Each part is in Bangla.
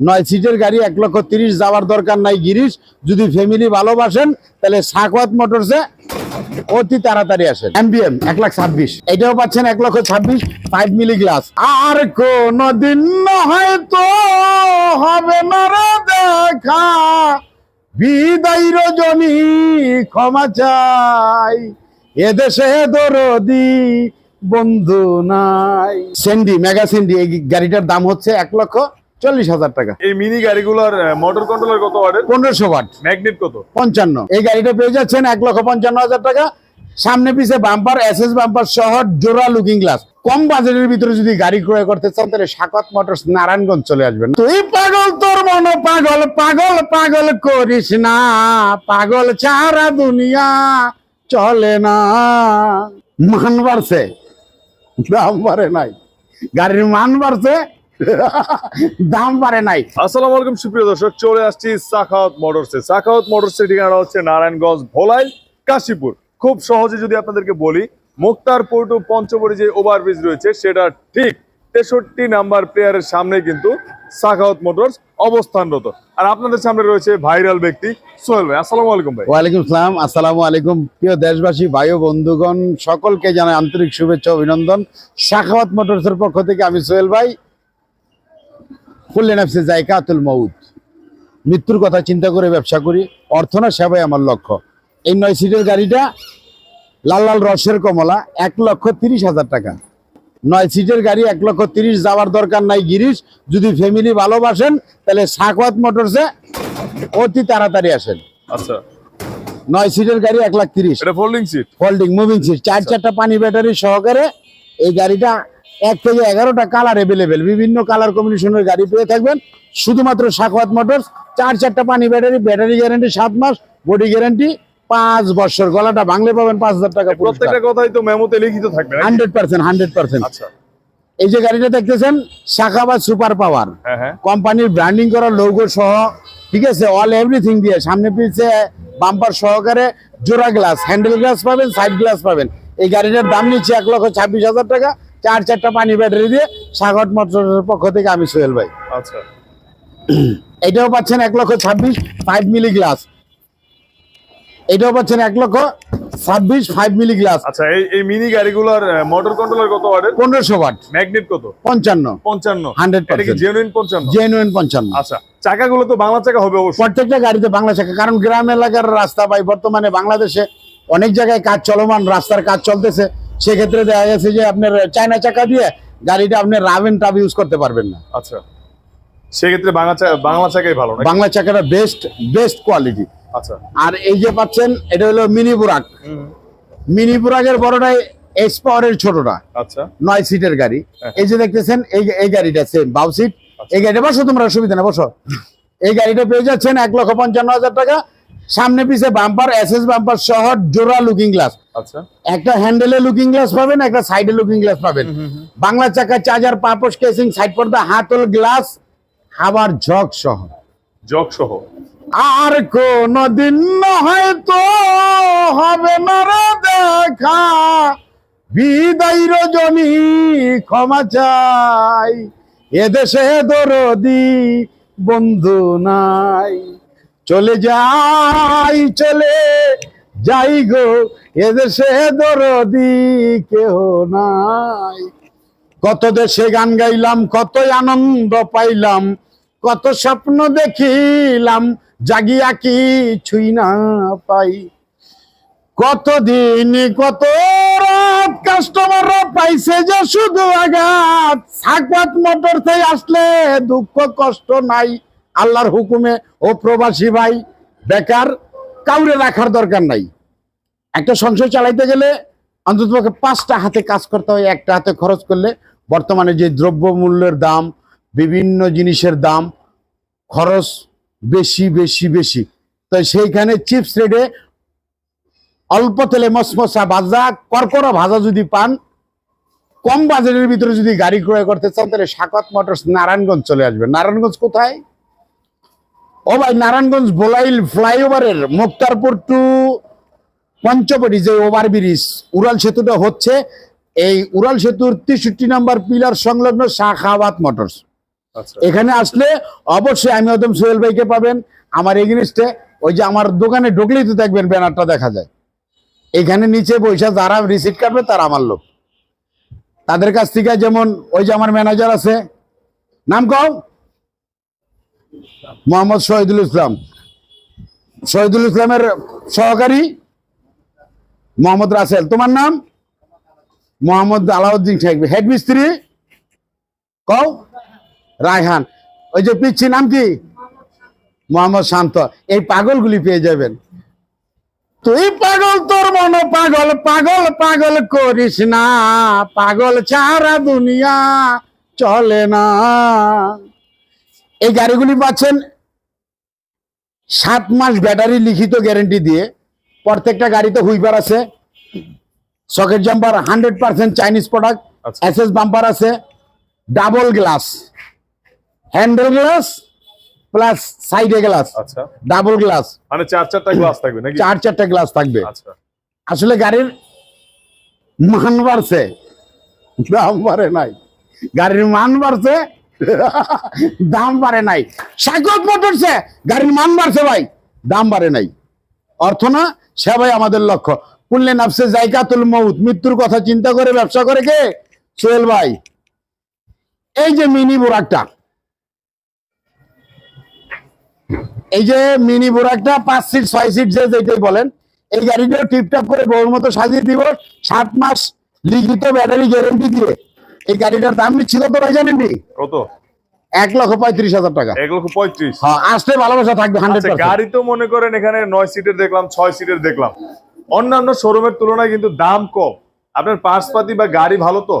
9 সিটের গাড়ি 1,30,000 যাওয়ার দরকার নাই গিরিশ। যদি ফ্যামিলি ভালোবাসেন তাহলে সাখাওয়াত মোটরসে অতি তাড়াতাড়ি আসেন। এমবিএম 1,26,000, এটাও পাচ্ছেন 1,26,000 5 মিলি গ্লাস। আর কোনদিন হয়তো হবে না রে দেখা, বিদায় রজনী ক্ষমা চাই, এদেশে দরদি বন্ধু নাই। সেন্ডি, মেগা সেন্ডি, এই গাড়িটার দাম হচ্ছে 1,40,000 টাকা। এই মিনি গাড়িগুলোর মোটর কন্ট্রোলার কত ওয়াটের? 1500 ওয়াট। ম্যাগনেট কত? 55। এই গাড়িটা পেয়ে যাচ্ছেন 1,55,000 টাকা। সামনে পিছে বাম্পার, এসএস বাম্পার সহ জোড়া লুকিং গ্লাস। কম বাজেটের ভিতরে যদি গাড়ি ক্রয় করতে চান তাহলে সাখাওয়াত মোটরস নারায়ণগঞ্জ চলে আসবেন। তুই পাগল, তোর মন পাগল, পাগল পাগল করিস না, পাগল ছাড়া দুনিয়া চলে না। মান বাড়ছে, দাম বাড়ে নাই। গাড়ির মান বাড়ছে, দাম বাড়ে নাই। আসসালামু আলাইকুম সুপ্রিয় দর্শক, চলে আসছি সাখাওয়াত মোটরসে। সাখাওয়াত মোটরসের ঠিকানা হচ্ছে নারায়ণগঞ্জ, ভোলাই, কাশীপুর। খুব সহজে যদি আপনাদেরকে বলি, মুক্তারপুর টু পঞ্চবড়ি যে ওভারব্রিজ রয়েছে সেটা ঠিক 63 নাম্বার প্লেয়ারের সামনে কিন্তু সাখাওয়াত মোটরস অবস্থানরত। আর আপনাদের সামনে রয়েছে ভাইরাল ব্যক্তি সোহেল ভাই। আসসালামু আলাইকুম ভাই। ওয়ালাইকুম সালাম, আসসালামু আলাইকুম। প্রিয় দেশবাসী, ভাই ও বন্ধুগণ, সকলকে জানাই আন্তরিক শুভেচ্ছা, অভিনন্দন। সাখাওয়াত মোটরসের পক্ষ থেকে আমি সোহেল ভাই। কুল্লি নাফসি যায়কাতুল মউত, মৃত্যুর কথা চিন্তা করে ব্যবসা করি, অর্থ না সেবাই আমার লক্ষ্য। এই 9 সিটের গাড়িটা লাল লাল রসের কমলা, 1,30,000 টাকা। 9 সিটের গাড়ি 1,30,000 যাওয়ার দরকার নাই গিরিশ। যদি ফ্যামিলি ভালোবাসেন তাহলে সাখাওয়াত মোটরসে অতি তাড়াতাড়ি আসেন। আচ্ছা, 9 সিটের গাড়ি 1,30,000। এটা folding seat, folding moving seat, 4 পানি ব্যাটারি সহকারে এই গাড়িটা 1 থেকে 11টা কালার অ্যাভেলেবেল। বিভিন্ন কালার কম্বিনেশনের গাড়ি পেয়ে থাকবেন শুধুমাত্র সাখাওয়াত মোটরস। 4 পানি ব্যাটারি, ব্যাটারি গ্যারান্টি 7 মাস, বডি গ্যারান্টি 5 বছর। গলাটা ভাঙলে পাবেন 5,000 টাকা। প্রত্যেকটা কথাই তো মেমোতে লিখিত থাকবে 100%। আচ্ছা, এই যে গাড়িটা দেখতেছেন সাখাওয়াত সুপার পাওয়ার, হ্যাঁ, কোম্পানির ব্র্যান্ডিং করা লোগো সহ, ঠিক আছে, অল এভরিথিং দিয়ে, সামনে পিছে বাম্পার সহকারে জোড়া গ্লাস, হ্যান্ডেল গ্লাস পাবেন, সাইড গ্লাস পাবেন। এই গাড়িটার দাম নিচ্ছে 1,26,000 টাকা। 4 পানি ব্যাটারি দিয়ে সাখাওয়াত মোটরসের পক্ষ থেকে আমি সোহেল ভাই। আচ্ছা, এটাও পাচ্ছেন 1,26,000 5 মিলি গ্লাস। এটাও পাচ্ছেন 1,26,000 5 মিলি গ্লাস। আচ্ছা, এই মিনি গাড়িগুলোর মোটর কন্ট্রোলার কত ওয়াটের? 1500 ওয়াট। ম্যাগনেট কত? 55। 55। এটা কি জেনুইন 55? জেনুইন 55। আচ্ছা, চাকাগুলো তো বাংলা চাকা হবে অবশ্যই। প্রত্যেকটা গাড়িতে বাংলা চাকা, কারণ গ্রাম এলাকার রাস্তা ভাই বর্তমানে বাংলাদেশে অনেক জায়গায় কাজ চলমান, রাস্তার কাজ চলতেছে। সেক্ষেত্রে দেখা গেছে যে আপনার চায়না চাকা দিয়ে গাড়িটা আপনি রাব এন্ড টাব ইউজ করতে পারবেন না। আচ্ছা, সেক্ষেত্রে বাংলা চাকাই ভালো নাকি? বাংলা চাকাটা বেস্ট কোয়ালিটি। আচ্ছা, আর এই যে পাচ্ছেন এটা হলো মিনি বুরাক। মিনি বুরাকের বড়টাই এক্স পাওয়ারের ছোটটা। আচ্ছা, 9 সিটের গাড়ি। এই যে দেখতেছেন এই গাড়িটা সেম বাউ সিট। এই গাড়িটা বসো, তোমরা অসুবিধা না, বসো। এই গাড়িটা পেয়ে যাচ্ছেন 1,55,000 টাকা। সামনে পিছে বাম্পার, এসএস বাম্পার সহ জোড়া লুকিং গ্লাস। আচ্ছা, একটা হ্যান্ডেলে লুকিং গ্লাস পাবেন, একটা সাইডে লুকিং গ্লাস পাবেন। বাংলা চাকা, চার্জার, পাপোশ কেসিং, সাইড পর্দা, হাতল গ্লাস, আবার জগ সহ। আর কোনদিন হয়তো হবে না রে দেখা, বিদায় রজনী ক্ষমা চাই, এদেশে দরদি বন্ধু নাই। চলে যাই গো, এদেশে দরদি কেহ নাই। কত দেশে গান গাইলাম, কতই আনন্দ পাইলাম, কত স্বপ্ন দেখিলাম, জাগিয়া কিছুই না পাই। কতদিন কত রাত কাস্টমাররা পাইছে যে শুধু আঘাত। সাখাওয়াত মোটরসে আসলে দুঃখ কষ্ট নাই। আল্লাহর হুকুমে ও প্রবাসী ভাই বেকার কাউরে রাখার দরকার নাই। একটা সংসার চালাইতে গেলে অন্তত 5টা হাতে কাজ করতে হয়, একটা হাতে খরচ করলে। বর্তমানে যে দ্রব্য মূল্যের দাম, বিভিন্ন জিনিসের দাম, খরচ বেশি, তো সেইখানে চিপস রেটে অল্প তেলে মশমশা ভাজা, করকরা ভাজা যদি পান, কম বাজেটের ভিতরে যদি গাড়ি ক্রয় করতে চান তাহলে সাখাওয়াত মোটরস নারায়ণগঞ্জ চলে আসবেন। নারায়ণগঞ্জ কোথায়? ও ভাই, নারায়ণগঞ্জ ভোলাইল ফ্লাইওভারের মুক্তারপুর টু পঞ্চবটি যে ওভারব্রিজ, উড়াল সেতুটা হচ্ছে, এই উড়াল সেতুর 63 নম্বর পিলার সংলগ্ন সাখাওয়াত মোটরস। আচ্ছা এখানে আসলে অবশ্যই আমি ওদম সোহেল ভাইকে পাবেন। আমার এগেনস্টে ওই যে আমার দোকানে ঢুকলেই তো দেখবেন ব্যানারটা দেখা যায়, এখানে নিচে বৈশা যারা রিসিট কাটবে তারা আমার লোক। তাদের কাছ থেকে যেমন ওই যে আমার ম্যানেজার আছে, নাম কও, মোহাম্মদ শহীদুল ইসলাম, শহীদুল ইসলামের সহকারী মোহাম্মদ রাসেল, তোমার নাম মোহাম্মদ আলাউদ্দিন শেখ, হেড মিস্ত্রি কও রায়হান, ওই যে পিচ্ছি নাম কি মোহাম্মদ শান্ত। এই পাগলগুলি পেয়ে যাবেন। তুই পাগল তোর মন পাগল, পাগল পাগল করিস না, পাগল ছাড়া দুনিয়া চলে না। এই গাড়িগুলি পাচ্ছেন 7 মাস ব্যাটারি লিখিত গ্যারেন্টি দিয়ে। প্রত্যেকটা গাড়িতে হুইপার আছে, সকেট জাম্পার 100% চাইনিজ প্রোডাক্ট, আচ্ছা। এসএস বাম্পার আছে, double glass, handle glass plus সাইডে গ্লাস, আচ্ছা ডাবল গ্লাস, মানে 4-4টা গ্লাস থাকবে নাকি? 4-4টা গ্লাস থাকবে। আচ্ছা আসলে গাড়ির মান বাড়ছে, দাম বাড়ে নাই। গাড়ির মান বাড়ছে, দাম বাড়ে নাই। সাকত মোটরসে গাড়ির মান বাড়ছে ভাই, দাম বাড়ে নাই। অর্থ না সেবাই আমাদের লক্ষ্য। কুল্লে নাফসে জায়গাতুল মউত, মৃত্যুর কথা চিন্তা করে ব্যবসা করে কে? সোহেল ভাই। এই যে মিনি বুরাকটা, এই যে মিনি বুরাকটা 5 সিট 6 সিট যে যেটাই বলেন, এই গাড়িটা টিপটপ করে বউর মতো সাজিয়ে দিব। 7 মাস লিখিত ব্যাটারি গ্যারেন্টি দিয়ে এই গাড়িটার দাম নিচ্ছি কত ভাই জানেননি? কত? 1,35,000 টাকা। 1,35,000। হ্যাঁ, আসলে ভালোবাসা থাকবে 100%। গাড়ি তো মনে করেন এখানে 9 সিটের দেখলাম, 6 সিটের দেখলাম, অন্যান্য শোরুমের তুলনায় কিন্তু দাম কম। আপনার পার্সপাতি বা গাড়ি ভালো তো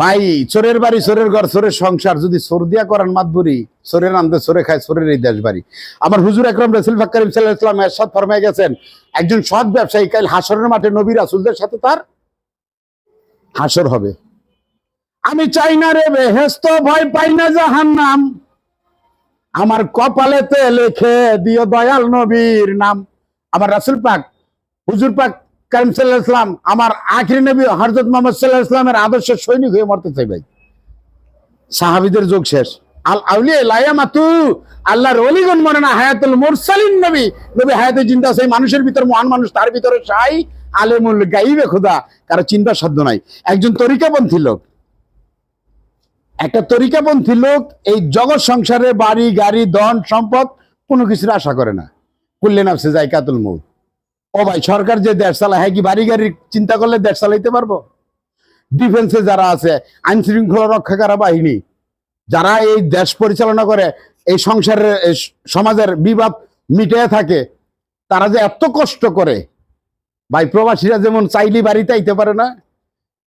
ভাই, চোরের বাড়ি চোরের ঘর চোরের সংসার, যদি চোর দিয়া করান মাতবুরি, চোরের আনতে চোরে খায়, চোরের এই দেশ বাড়ি। আমার হুজুর আকরাম রাসূল পাক কারীম সাল্লাল্লাহু আলাইহি ওয়াসাল্লাম এরশাদ ফরমায়ে গেছেন, একজন সৎ ব্যবসায়ী কাল হাসরের মাঠে নবী রাসূলদের সাথে তার হাসর হবে। আমি চাই না রে বেহেশত, ভয় পাই না জাহান্নাম, আমার কপালেতে লিখে দিও দয়াল নবীর নাম। আমার রাসূল পাক হুজুর পাক কারীম সাল্লাল্লাহু আলাইহি ওয়াসাল্লাম আমার আখিরি নবী হযরত মুহাম্মদ সাল্লাল্লাহু আলাইহি ওয়াসাল্লামের আদর্শের সৈনিক হয়ে মরতে চাই ভাই। সাহাবীদের যুগ শেষ, আল আউলিয়া লায়ামাতু, আল্লাহর ওলিগণ মরে না, হায়াতুল মুরসালিন নবী, নবী হায়াতে জিন্দা সেই মানুষের ভিতর মহান মানুষ, তার ভিতরে শাই আলেমুল গাইবে খোদা, কারো চিন্তা সাধ্য নাই। একজন তরিকাপন্থী লোক, একটা তরিকাপন্থী লোক এই জগৎ সংসারে বাড়ি গাড়ি ধন সম্পদ কোনো কিছুর আশা করে না। কুল্লে নাফসে যায়কাতুল মউত। ও ভাই, সরকার যে দেশ চালায়, হ্যাঁ কি বাড়ি গাড়ির চিন্তা করলে দেশ চালাইতে পারবো? ডিফেন্সে যারা আছে, আইন শৃঙ্খলা রক্ষাকারী বাহিনী, যারা এই দেশ পরিচালনা করে, এই সংসারের সমাজের বিবাদ মিটিয়ে থাকে, তারা যে এত কষ্ট করে ভাই, প্রবাসীরা যেমন চাইলে বাড়িতে আইতে পারে না,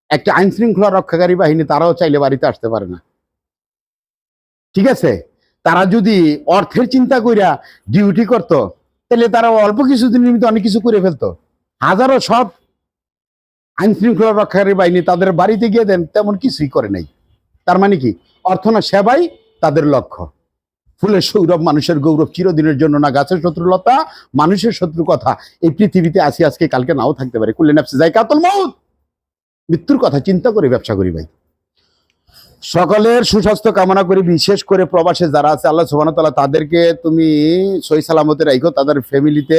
একটা আইন শৃঙ্খলা রক্ষাকারী বাহিনী তারাও চাইলে বাড়িতে আসতে পারে না। ঠিক আছে, তারা যদি অর্থের চিন্তা কইরা ডিউটি করতো, তাহলে তারা অল্প কিছুদিন নিমিত্ত অনেক কিছু করে ফেলতো। হাজারো সব আইন শৃঙ্খলা রক্ষাকারী বাহিনী তাদের বাড়িতে গিয়ে দেন, তেমন কিছুই করে নাই। তার মানে কি? অর্থ না সেবাই তাদের লক্ষ্য। ফুলের সৌরভ মানুষের গৌরব, চিরদিনের জন্য না গাছের শত্রুলতা মানুষের শত্রু কথা। এই পৃথিবীতে আসি আজকে, কালকে নাও থাকতে পারে। কুল্লে নাফসে যায়কাতুল মউত, মৃত্যুর কথা চিন্তা করে ব্যবসা করি ভাই। সকলের সুস্বাস্থ্য কামনা করি, বিশেষ করে প্রবাসে যারা আছে, আল্লাহ সুবহানাহু ওয়া তাআলা তাদেরকে তুমি সহি সালামতে রাখো, তাদের ফ্যামিলিতে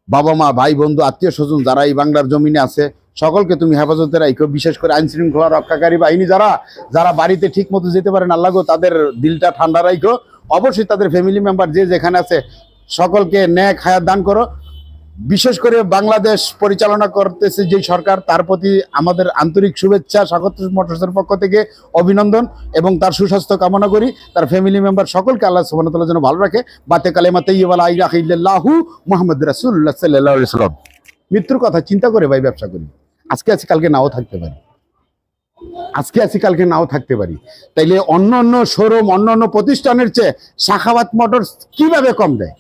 বাবা মা ভাই বন্ধু আত্মীয় স্বজন যারা এই বাংলার জমিনে আছে সকলকে তুমি হেফাজতে রাখো। বিশেষ করে আইন শৃঙ্খলা রক্ষাকারী বাহিনী যারা যারা বাড়িতে ঠিক মতো যেতে পারেন, আল্লাহ গো তাদের দিলটা ঠান্ডা রাখো। অবশ্যই তাদের ফ্যামিলি মেম্বার যে যেখানে আছে সকলকে ন্যাক হায়াত দান করো। বিশেষ করে বাংলাদেশ পরিচালনা করতেছে যে সরকার, তার প্রতি আমাদের আন্তরিক শুভেচ্ছা, স্বাগত মোটরসের পক্ষ থেকে অভিনন্দন এবং তার সুস্বাস্থ্য কামনা করি। তার ফ্যামিলি মেম্বার সকলকে আল্লাহ সুবহানাহু ওয়া তাআলা যেন ভালো রাখে। বাতে কালেমা তাইয়্যিবা লা ইলাহা ইল্লাল্লাহু মুহাম্মাদুর রাসূলুল্লাহ সাল্লাল্লাহু আলাইহি ওয়াসাল্লাম। মৃত্যুর কথা চিন্তা করে ভাই ব্যবসা করি। আজকে আছি কালকে নাও থাকতে পারি, আজকে আছি কালকে নাও থাকতে পারি। তাইলে অন্য অন্য শোরুম, অন্য অন্য প্রতিষ্ঠানের চেয়ে সাখাওয়াত মোটরস কিভাবে কম দেয়?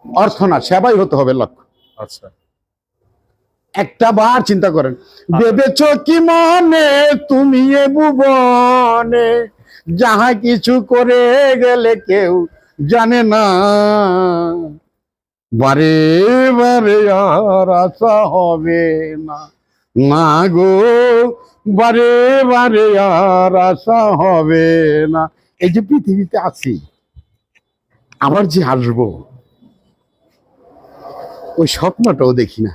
অর্থ না সেবাই হতে হবে লক্ষ্য। আচ্ছা, একটা বার চিন্তা করেন, ভেবেছ কি মনে তুমি এ ভুবনে, যাহা কিছু করে গেলে কেউ জানে না, বারে বারে আর আশা হবে না, না গো বারে বারে আর আশা হবে না। এই যে পৃথিবীতে আছি, আবার যে আসবো, ওই স্বপ্নটাও দেখি না।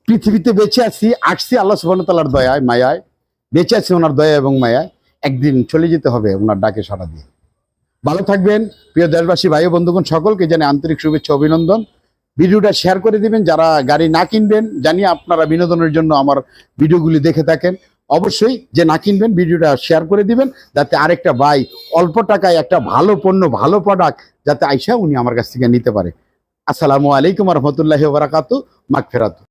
পৃথিবীতে বেঁচে আছি, আসছি আল্লাহ সুবহানাহু ওয়া তাআলার দয়ায় মায়ায়, বেঁচে আছি ওনার দয়া এবং মায়ায়। একদিন চলে যেতে হবে ওনার ডাকে সাড়া দিয়ে। ভালো থাকবেন প্রিয় দেশবাসী, ভাই ও বন্ধুগণ, সকলকে জানে আন্তরিক শুভেচ্ছা অভিনন্দন। ভিডিওটা শেয়ার করে দিবেন, যারা গাড়ি না কিনবেন, জানি আপনারা বিনোদনের জন্য আমার ভিডিওগুলি দেখে থাকেন। অবশ্যই যে না কিনবেন ভিডিওটা শেয়ার করে দিবেন, যাতে আরেকটা ভাই অল্প টাকায় একটা ভালো পণ্য, ভালো প্রোডাক্ট যাতে আইসা উনি আমার কাছ থেকে নিতে পারে। আসসালামু আলাইকুম রহমতুল্লাহি ওয়া বারাকাতুহু। মাগফিরাত।